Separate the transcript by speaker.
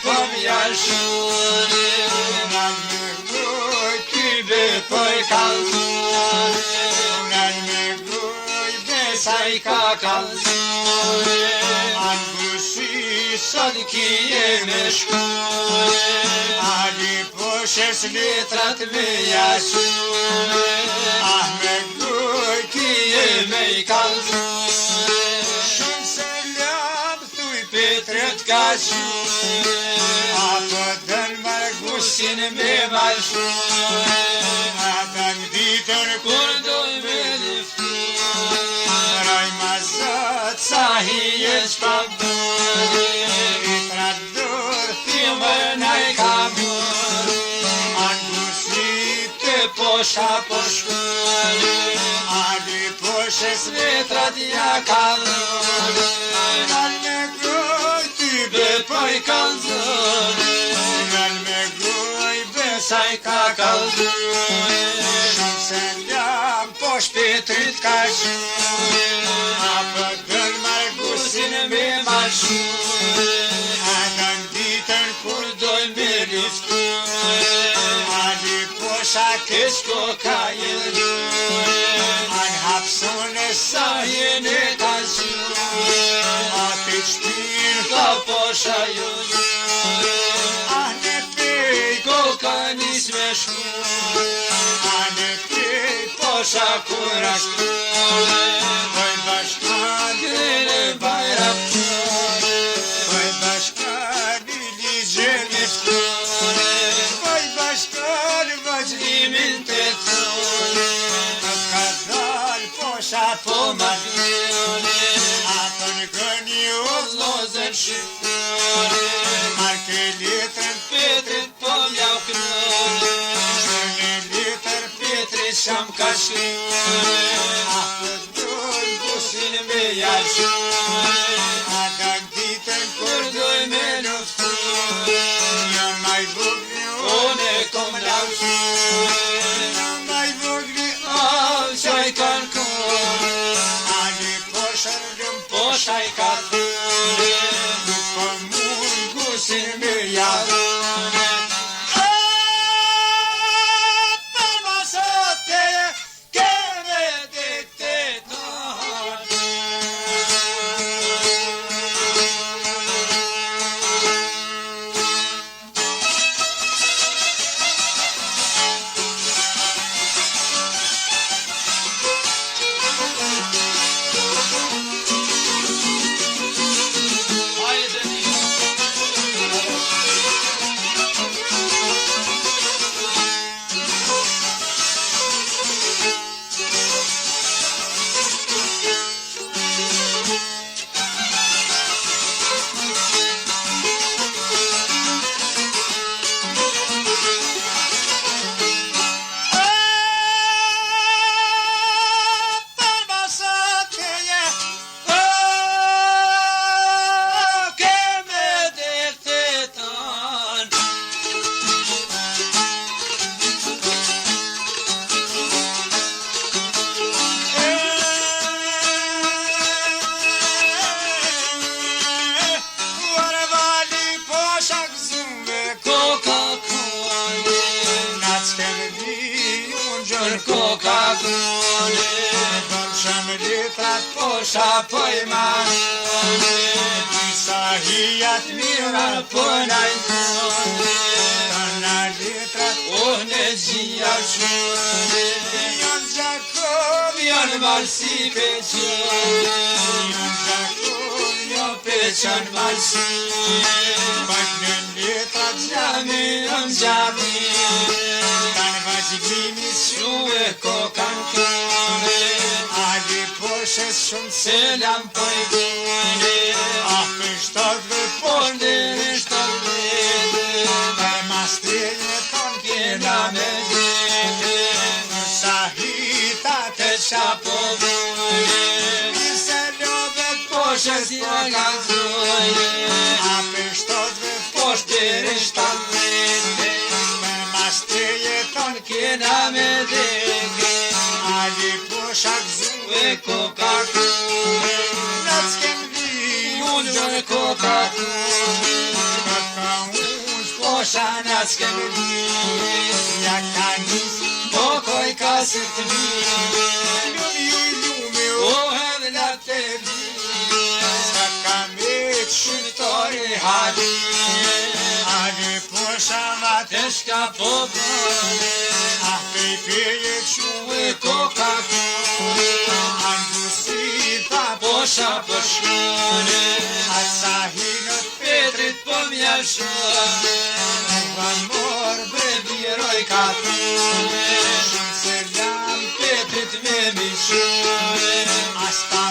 Speaker 1: për mjashuri, nga me gruj ty për kalzuri, nga me gruj besaj ka kalzuri, angushi sot kije me shkuri, ali poshes letrat me jashuri, me gruj kije me i kalzuri, shumë se lam thuj Petret ka quri, apo dën Margusin me malshuri, ata në ditën kur doj me liftu, roj ma zot sa hije shpabduri, i tradur thime naj ka mori, Angushi te posha po shkuri, ali poshes letrat ja kalzuri, ngal me gruj ty për kalzuri, ngal me gruj besaj ka kalzuri, shumë se jam posh Petrit ka quri, apo dën Margusin me malshuri, ata në ditën kur doj me liftu, ali posha kesh koka jeluri, an hapsone sa jene ka quri, ati qpir ka posha juri, ane pej koka nis me shkuri, ane pej posha kur ashturi, poj bashkan grene bajram quri, poj bashkan i ligjen e fturi, poj bashkan vazhdimin të turi, ka dal posha po madhuri, apo në gëni o vlozën shqipturi, marke letrën Petrit po mjau knuri, shërni letër Petrit sham ka shkuri, apo doj Gusin me jashuri, ata në ditën kur doj me lufturi, jam maj vogli one kom lavshuri, jam maj vogli qaj kan kuri, ali poshërgëm posha i ka thuri, nuk po mund Gusin me jashuri, për masote keme diktet Coca-Cola, bërshëm letrat posha poj maroni, disa hijat mira pënaj zoni, tërna letrat në gjia shuri, janë Gjakov, janë Malsi Peqoni, janë Gjakov, janë Peqon Malsi, pak në letrat gjami, janë gjami, vazhdimi shue kokan kune, ali poshes shumë selam poj gune, me shtadve ponde në shtadve, për mastrinje ton kena me dhene, në sahita të qapo dhune, nise lobet poshes ja gazone, me shtadve poshte në shtadve, kena me dheke, ali poshak zue Coca-Cola, në t'kem vi unë Coca-Cola. ka unë shposha në s'kemëri, ja ka nisë, pokoj ka së të mi, lume, o edhe la të mi, sa ka me të shqiptore hali, ali posha ma të shka po bëne, ah pej peje quë koka kune, andu si pa posha po shkune, atë sa hinët Petrit po mja shone, van mor brevjeroj ka tune, shumë se lam Petrit me mi shone, asta